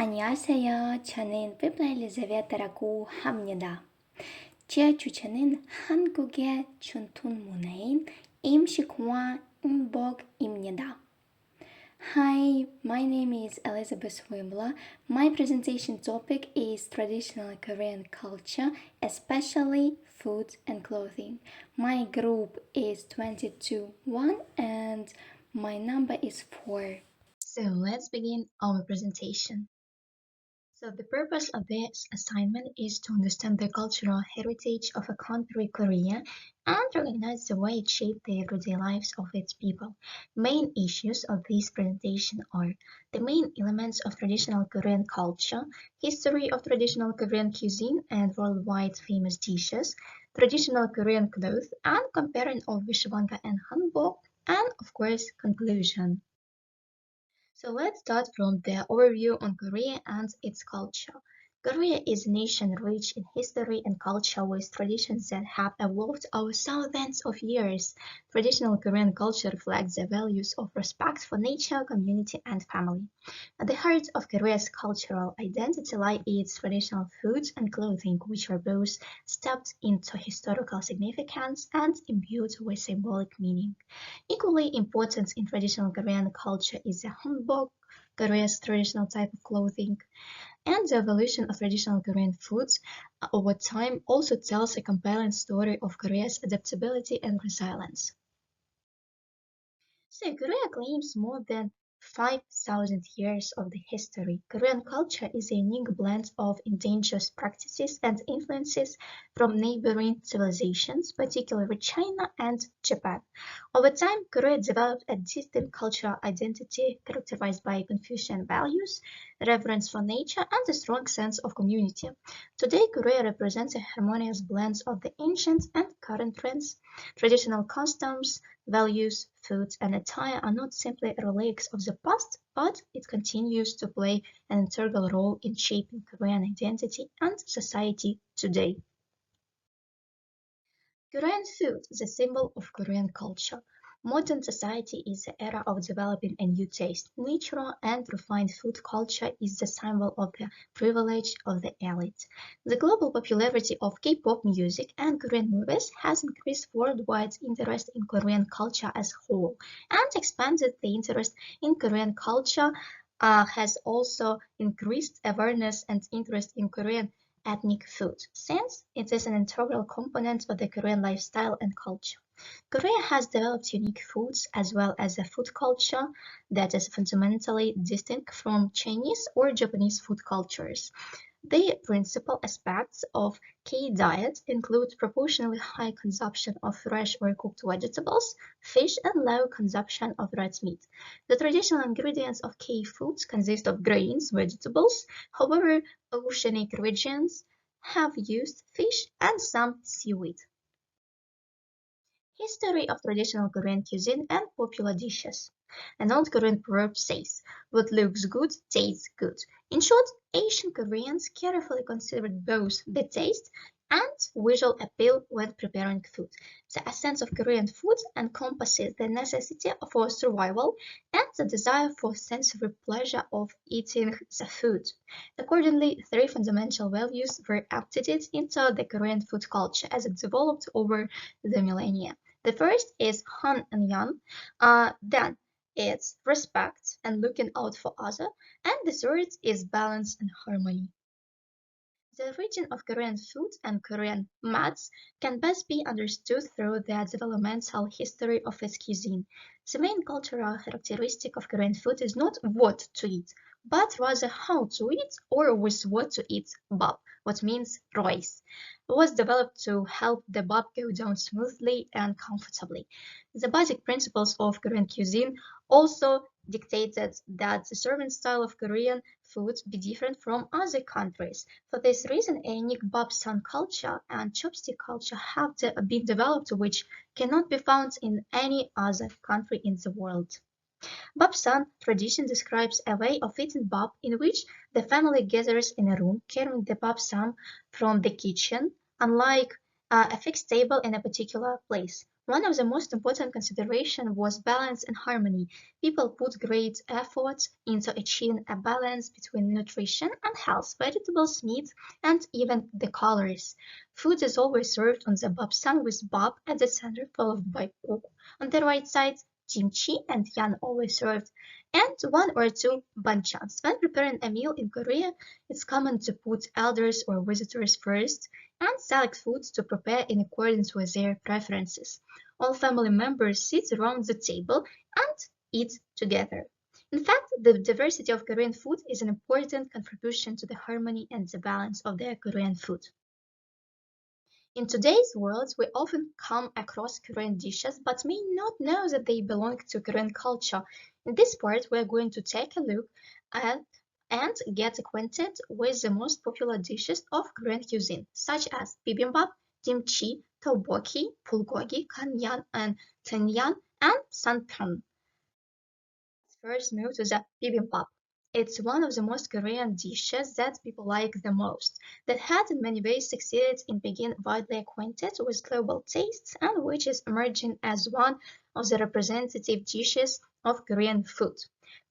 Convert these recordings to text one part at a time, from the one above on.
안녕하세요. 저는 피플 엘리자베타라고 합니다. 제 주제는 한국의 전통 문화인 음식과 음복입니다. Hi, my name is Elizabeth Wimbler. My presentation topic is traditional Korean culture, especially food and clothing. My group is 22-1 and my number is 4. So let's begin our presentation. So the purpose of this assignment is to understand the cultural heritage of a country, Korea, and recognize the way it shaped the everyday lives of its people. Main issues of this presentation are the main elements of traditional Korean culture, history of traditional Korean cuisine and worldwide famous dishes, traditional Korean clothes, and comparing of Vishwanga and Hanbok, and of course, conclusion. So let's start from the overview on Korea and its culture. Korea is a nation rich in history and culture with traditions that have evolved over thousands of years. Traditional Korean culture reflects the values of respect for nature, community, and family. At the heart of Korea's cultural identity lie its traditional foods and clothing, which are both steeped into historical significance and imbued with symbolic meaning. Equally important in traditional Korean culture is the hanbok, Korea's traditional type of clothing, and the evolution of traditional Korean foods over time also tells a compelling story of Korea's adaptability and resilience. So Korea claims more than 5,000 years of the history. Korean culture is a unique blend of indigenous practices and influences from neighboring civilizations, particularly China and Japan. Over time, Korea developed a distinct cultural identity characterized by Confucian values, reverence for nature, and a strong sense of community. Today, Korea represents a harmonious blend of the ancient and current trends, traditional customs, values, food, and attire are not simply relics of the past, but it continues to play an integral role in shaping Korean identity and society today. Korean food is a symbol of Korean culture. Modern society is the era of developing a new taste. Natural and refined food culture is the symbol of the privilege of the elite. The global popularity of K-pop music and Korean movies has increased worldwide interest in Korean culture as a whole, and expanded the interest in Korean culture has also increased awareness and interest in Korean ethnic food, since it is an integral component of the Korean lifestyle and culture. Korea has developed unique foods as well as a food culture that is fundamentally distinct from Chinese or Japanese food cultures. The principal aspects of K-diet include proportionally high consumption of fresh or cooked vegetables, fish, and low consumption of red meat. The traditional ingredients of K-foods consist of grains, vegetables. However, oceanic regions have used fish and some seaweed. History of traditional Korean cuisine and popular dishes. An old Korean proverb says, "What looks good tastes good." In short, Asian Koreans carefully considered both the taste and visual appeal when preparing food. The essence of Korean food encompasses the necessity for survival and the desire for sensory pleasure of eating the food. Accordingly, three fundamental values were updated into the Korean food culture as it developed over the millennia. The first is Han and Yan, then it's respect and looking out for other, and the third is balance and harmony. The origin of Korean food and Korean maths can best be understood through the developmental history of its cuisine. The main cultural characteristic of Korean food is not what to eat, but rather how to eat or with what to eat bap, what means rice. It was developed to help the bap go down smoothly and comfortably. The basic principles of Korean cuisine also dictated that the serving style of Korean food be different from other countries. For this reason, a unique bapsan culture and chopstick culture have been developed which cannot be found in any other country in the world. Bapsan tradition describes a way of eating bap in which the family gathers in a room carrying the bapsan from the kitchen, unlike a fixed table in a particular place. One of the most important considerations was balance and harmony. People put great effort into achieving a balance between nutrition and health, vegetables, meat, and even the colors. Food is always served on the bapsan with bap at the center, followed by uk. On the right side, kimchi and yan always served, and one or two banchans. When preparing a meal in Korea, it's common to put elders or visitors first and select foods to prepare in accordance with their preferences. All family members sit around the table and eat together. In fact, the diversity of Korean food is an important contribution to the harmony and the balance of the Korean food. In today's world, we often come across Korean dishes but may not know that they belong to Korean culture. In this part, we are going to take a look at and get acquainted with the most popular dishes of Korean cuisine, such as bibimbap, kimchi, tteokbokki, bulgogi, kanyan, and tenyan, and sanpyeon. Let's first move to the bibimbap. It's one of the most Korean dishes that people like the most, that had in many ways succeeded in being widely acquainted with global tastes and which is emerging as one of the representative dishes of Korean food.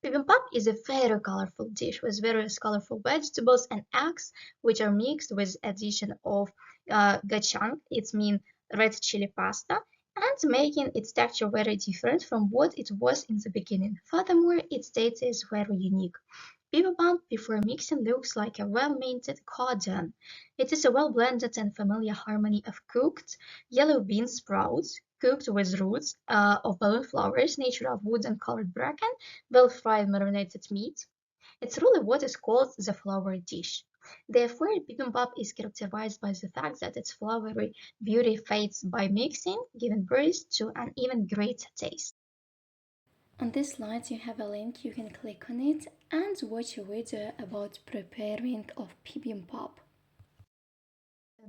Bibimbap is a very colorful dish with various colorful vegetables and eggs, which are mixed with addition of gachang, it means red chili pasta, and making its texture very different from what it was in the beginning. Furthermore, its taste is very unique. Bibimbap before mixing looks like a well-maintained cordon. It is a well-blended and familiar harmony of cooked yellow bean sprouts, cooked with roots of balloon flowers, natural wood and colored bracken, well-fried marinated meat. It's really what is called the flower dish. Therefore, bibimbap is characterized by the fact that its flowery beauty fades by mixing, giving birth to an even greater taste. On this slide you have a link, you can click on it and watch a video about preparing of bibimbap.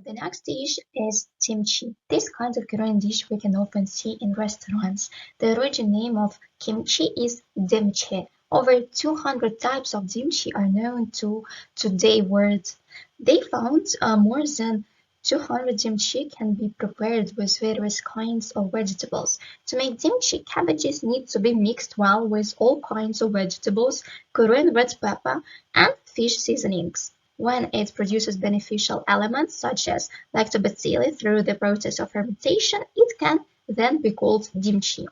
The next dish is kimchi. This kind of Korean dish we can often see in restaurants. The origin name of kimchi is demche. Over 200 types of kimchi are known to today world. They found more than 200 kimchi can be prepared with various kinds of vegetables. To make kimchi, cabbages need to be mixed well with all kinds of vegetables, Korean red pepper, and fish seasonings. When it produces beneficial elements such as lactobacilli through the process of fermentation, it can then be called kimchi.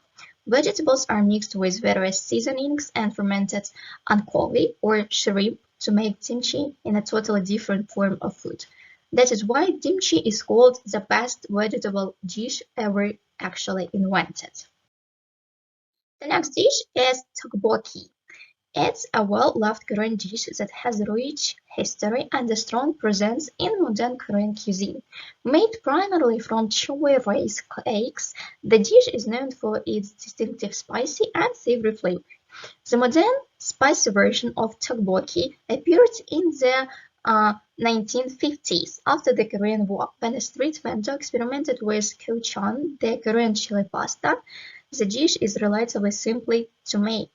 Vegetables are mixed with various seasonings and fermented anchovy or shrimp to make kimchi in a totally different form of food. That is why kimchi is called the best vegetable dish ever actually invented. The next dish is tteokbokki. It's a well-loved Korean dish that has a rich history and a strong presence in modern Korean cuisine. Made primarily from choy rice cakes, the dish is known for its distinctive spicy and savory flavor. The modern spicy version of tteokbokki appeared in the 1950s after the Korean War, when a street vendor experimented with gochujang, the Korean chili pasta. The dish is relatively simple to make.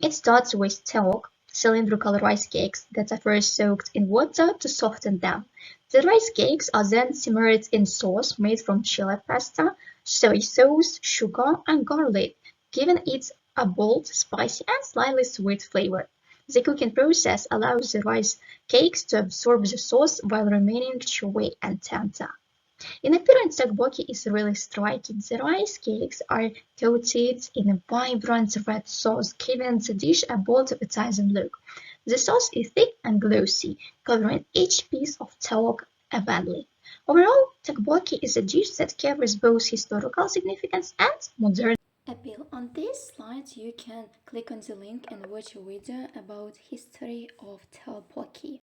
It starts with tteok, cylindrical rice cakes that are first soaked in water to soften them. The rice cakes are then simmered in sauce made from chili pasta, soy sauce, sugar, and garlic, giving it a bold, spicy, and slightly sweet flavor. The cooking process allows the rice cakes to absorb the sauce while remaining chewy and tender. In appearance, tteokbokki is really striking. The rice cakes are coated in a vibrant red sauce, giving the dish a bold, appetizing look. The sauce is thick and glossy, covering each piece of tteok evenly. Overall, tteokbokki is a dish that carries both historical significance and modern Appeal. On this slide you can click on the link and watch a video about history of tteokbokki.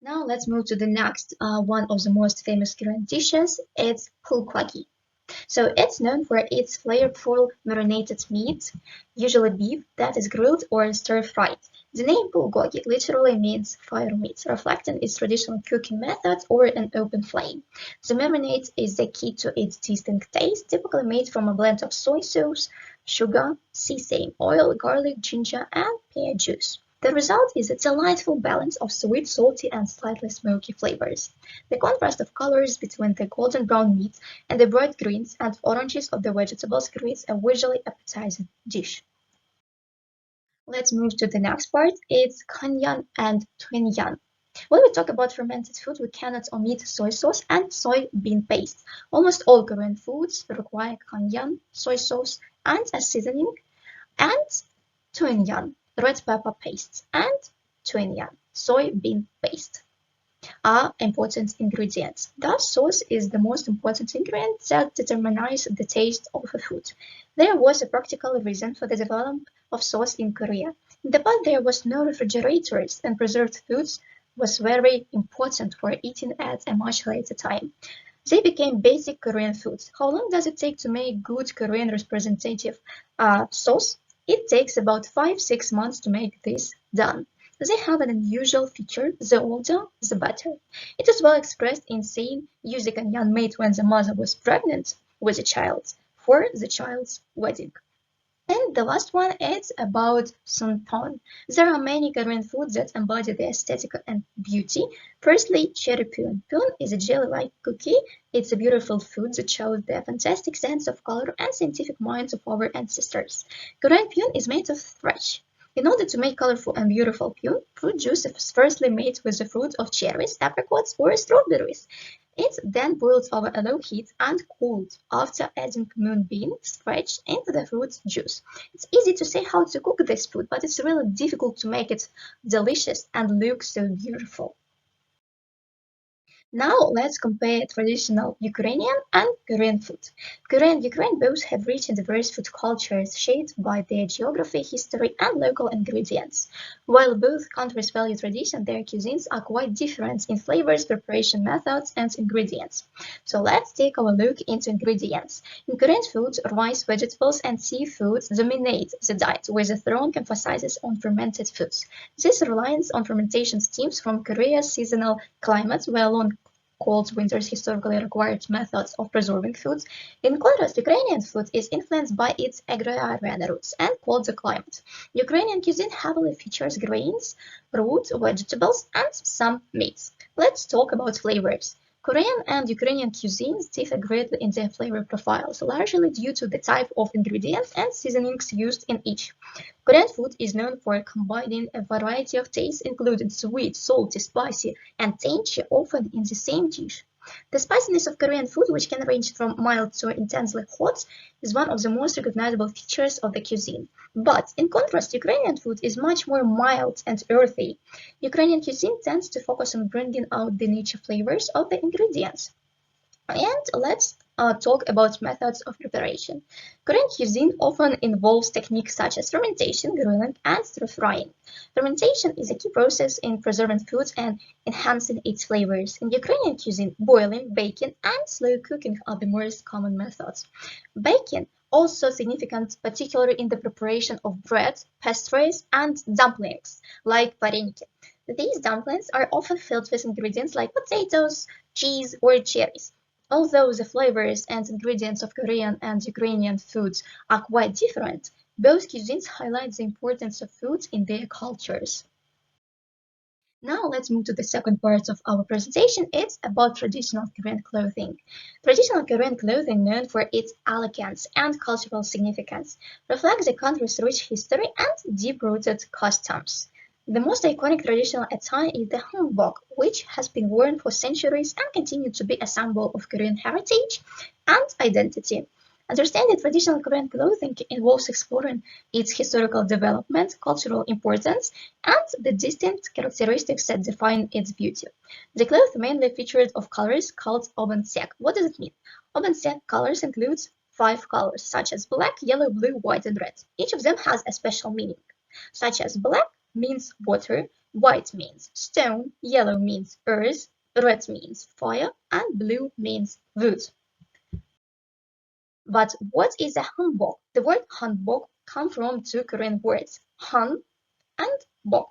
Now let's move to the next one of the most famous Korean dishes. It's bulgogi. So it's known for its flavorful marinated meat, usually beef, that is grilled or stir-fried. The name bulgogi literally means fire meat, reflecting its traditional cooking method over an open flame. The marinade is the key to its distinct taste, typically made from a blend of soy sauce, sugar, sesame oil, garlic, ginger, and pear juice. The result is a delightful balance of sweet, salty, and slightly smoky flavors. The contrast of colors between the golden brown meat and the bright greens and oranges of the vegetables creates a visually appetizing dish. Let's move to the next part. It's Kanyan and Twinyan. When we talk about fermented food, we cannot omit soy sauce and soybean paste. Almost all Korean foods require kanyan, soy sauce, and a seasoning, and twinyan, red pepper paste, and twinyan, soybean paste are important ingredients. Thus, sauce is the most important ingredient that determines the taste of a food. There was a practical reason for the development of sauce in Korea. In the past, there was no refrigerators, and preserved foods was very important for eating at a much later time. They became basic Korean foods. How long does it take to make good Korean representative sauce? It takes about 5-6 months to make this done. They have an unusual feature: the older, the better. It is well expressed in saying use a kanyan made when the mother was pregnant with a child for the child's wedding. And the last one is about sunpon. There are many Korean foods that embody the aesthetic and beauty. Firstly, cherry pun. Pun is a jelly-like cookie. It's a beautiful food that shows the fantastic sense of color and scientific minds of our ancestors. Korean pun is made of fresh. In order to make colorful and beautiful pun, fruit juice is firstly made with the fruit of cherries, apricots, or strawberries. It's then boiled over a low heat and cooled after adding moonbeam stretched into the fruit juice. It's easy to say how to cook this food, but it's really difficult to make it delicious and look so beautiful. Now let's compare traditional Ukrainian and Korean food. Korea and Ukraine both have rich and diverse food cultures shaped by their geography, history, and local ingredients. While both countries value tradition, their cuisines are quite different in flavors, preparation methods, and ingredients. So let's take a look into ingredients. In Korean food, rice, vegetables, and seafood dominate the diet, with a strong emphasis on fermented foods. This reliance on fermentation stems from Korea's seasonal climate, where long cold winters historically required methods of preserving foods. In contrast, Ukrainian food is influenced by its agrarian roots and colder climate. Ukrainian cuisine heavily features grains, roots, vegetables, and some meats. Let's talk about flavors. Korean and Ukrainian cuisines differ greatly in their flavor profiles, largely due to the type of ingredients and seasonings used in each. Korean food is known for combining a variety of tastes, including sweet, salty, spicy, and tangy, often in the same dish. The spiciness of Korean food, which can range from mild to intensely hot, is one of the most recognizable features of the cuisine. But, in contrast, Ukrainian food is much more mild and earthy. Ukrainian cuisine tends to focus on bringing out the nature flavors of the ingredients. And let's talk about methods of preparation. Korean cuisine often involves techniques such as fermentation, grilling, and stir-frying. Fermentation is a key process in preserving foods and enhancing its flavors. In Ukrainian cuisine, boiling, baking, and slow cooking are the most common methods. Baking also significant, particularly in the preparation of bread, pastries, and dumplings, like vareniki. These dumplings are often filled with ingredients like potatoes, cheese, or cherries. Although the flavors and ingredients of Korean and Ukrainian foods are quite different, both cuisines highlight the importance of foods in their cultures. Now let's move to the second part of our presentation. It's about traditional Korean clothing. Traditional Korean clothing, known for its elegance and cultural significance, reflects the country's rich history and deep-rooted customs. The most iconic traditional attire is the hanbok, which has been worn for centuries and continues to be a symbol of Korean heritage and identity. Understanding traditional Korean clothing involves exploring its historical development, cultural importance, and the distinct characteristics that define its beauty. The cloth mainly featured of colors called obeonsek. What does it mean? Obeonsek colors includes 5 colors, such as black, yellow, blue, white, and red. Each of them has a special meaning, such as black means water, white means stone, yellow means earth, red means fire, and blue means wood. But what is a hanbok? The word hanbok comes from 2 Korean words, han and bok.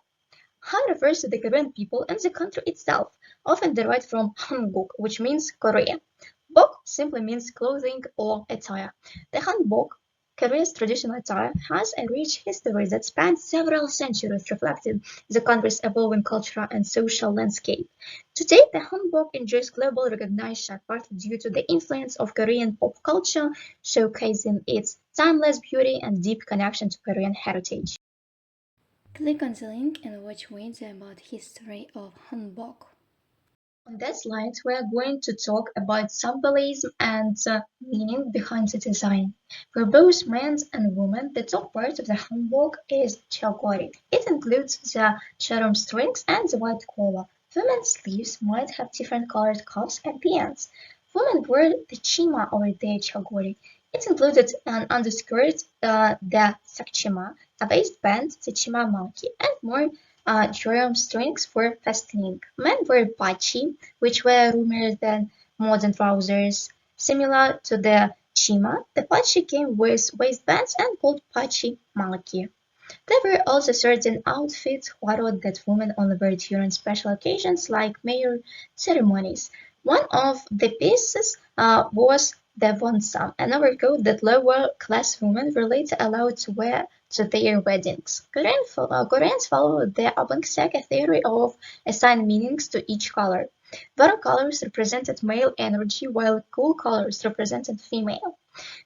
Han refers to the Korean people and the country itself, often derived from Hanguk, which means Korea. Bok simply means clothing or attire. The hanbok Korea's traditional attire has a rich history that spans several centuries, reflecting the country's evolving cultural and social landscape. Today, the hanbok enjoys global recognition, partly due to the influence of Korean pop culture, showcasing its timeless beauty and deep connection to Korean heritage. Click on the link and watch video about history of hanbok. On that slide, we are going to talk about symbolism and meaning behind the design. For both men and women, the top part of the hanbok is chagori. It includes the charom strings and the white collar. Women's sleeves might have different colored cuffs and pants. Women wear the chima over their chagori. It included an underskirt, the sakchima, a waistband, the chima monkey, and more charom strings for fastening. Men wear pachi, which were roomier than modern trousers. Similar to the chima, the pachi came with waistbands and called pachi malaki. There were also certain outfits borrowed that women only wear during special occasions like major ceremonies. One of the pieces was the wonsam, an overcoat that lower-class women were later allowed to wear to their weddings. Koreans follow the Abangseka theory of assigning meanings to each color. Warm colors represented male energy, while cool colors represented female.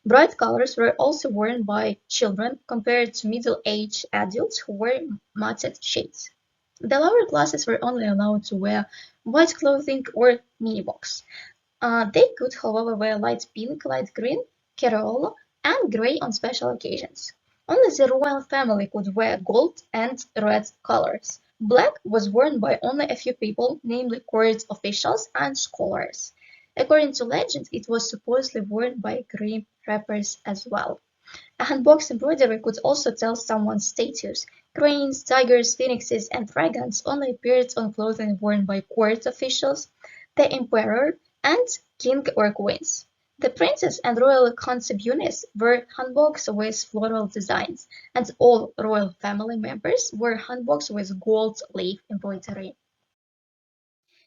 Bright colors were also worn by children compared to middle-aged adults who wore muted shades. The lower classes were only allowed to wear white clothing or minibox. They could, however, wear light pink, light green, carola, and gray on special occasions. Only the royal family could wear gold and red colors. Black was worn by only a few people, namely court officials and scholars. According to legend, it was supposedly worn by grim reapers as well. A hanbok's embroidery could also tell someone's status. Cranes, tigers, phoenixes, and dragons only appeared on clothing worn by court officials, the emperor, and king or queens. The princess and royal concubines wore hanboks with floral designs, and all royal family members wore hanboks with gold leaf embroidery.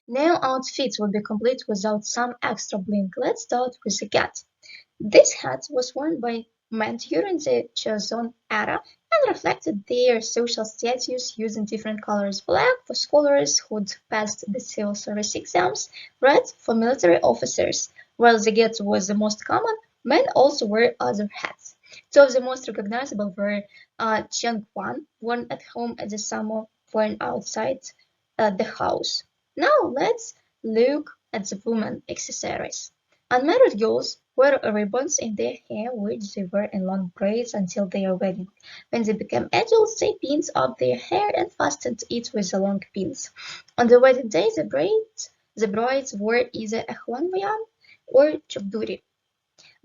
No outfit would be complete without some extra bling. Let's start with the hat. This hat was worn by men during the Joseon era and reflected their social status using different colors: black for scholars who'd passed the civil service exams, red for military officers. While the get was the most common, men also wore other hats. Two of the most recognizable were Cheongkwan, worn at home, and the Samo, worn outside the house. Now let's look at the women accessories. Unmarried girls wear ribbons in their hair which they wear in long braids until their wedding. When they become adults, they pinned up their hair and fastened it with the long pins. On the wedding day, the brides wore either a hwanmyeon or chokduri.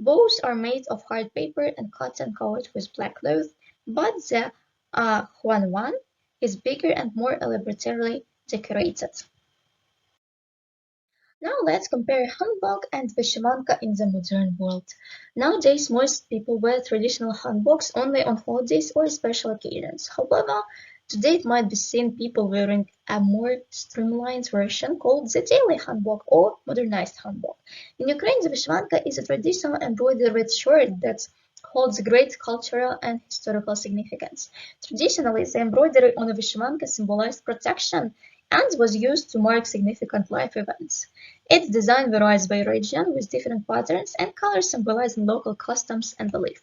Both are made of hard paper and cotton covered with black cloth, but the hwanwan is bigger and more elaborately decorated. Now let's compare hanbok and vyshyvanka in the modern world. Nowadays, most people wear traditional hanboks only on holidays or special occasions. However, today it might be seen people wearing a more streamlined version called the daily hanbok or modernized hanbok. In Ukraine, the vyshyvanka is a traditional embroidered shirt that holds great cultural and historical significance. Traditionally, the embroidery on a vyshyvanka symbolized protection and was used to mark significant life events. Its design varies by region, with different patterns and colors symbolizing local customs and belief.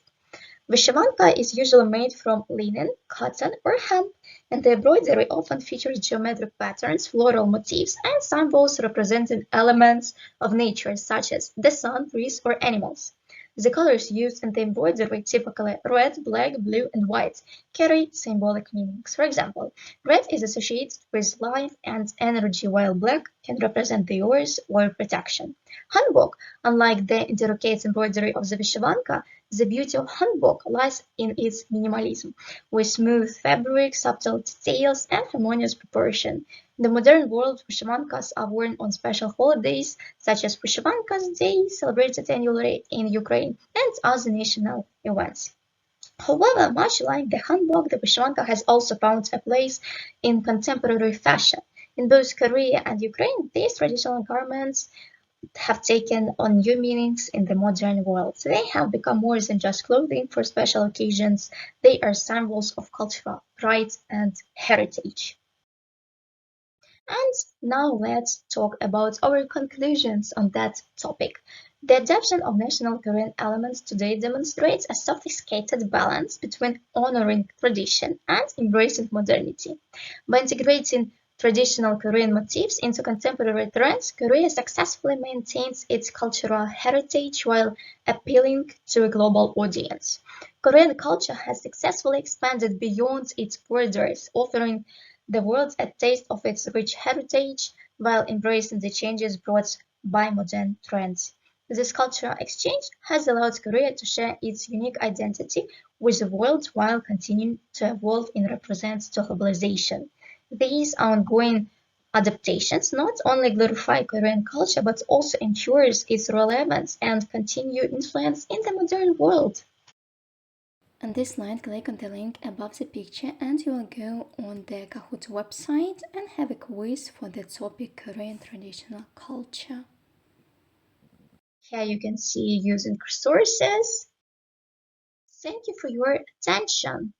Vyshyvanka is usually made from linen, cotton, or hemp, and the embroidery often features geometric patterns, floral motifs, and symbols representing elements of nature such as the sun, trees, or animals. The colors used in the embroidery, typically red, black, blue, and white, carry symbolic meanings. For example, red is associated with life and energy, while black can represent the earth or protection. Hanbok, unlike the intricate embroidery of the vyshyvanka, the beauty of hanbok lies in its minimalism, with smooth fabric, subtle details, and harmonious proportion. In the modern world, vyshyvankas are worn on special holidays, such as Vyshyvankas Day, celebrated annually in Ukraine, and other national events. However, much like the hanbok, the vyshyvanka has also found a place in contemporary fashion. In both Korea and Ukraine, these traditional garments have taken on new meanings in the modern world. They have become more than just clothing for special occasions. They are symbols of cultural pride and heritage. And now let's talk about our conclusions on that topic. The adoption of national Korean elements today demonstrates a sophisticated balance between honoring tradition and embracing modernity. By integrating traditional Korean motifs into contemporary trends, Korea successfully maintains its cultural heritage while appealing to a global audience. Korean culture has successfully expanded beyond its borders, offering the world a taste of its rich heritage while embracing the changes brought by modern trends. This cultural exchange has allowed Korea to share its unique identity with the world while continuing to evolve and represent globalization. These ongoing adaptations not only glorify Korean culture but also ensures its relevance and continued influence in the modern world. On this slide, click on the link above the picture and you will go on the Kahoot website and have a quiz for the topic Korean traditional culture. Here you can see using sources. Thank you for your attention.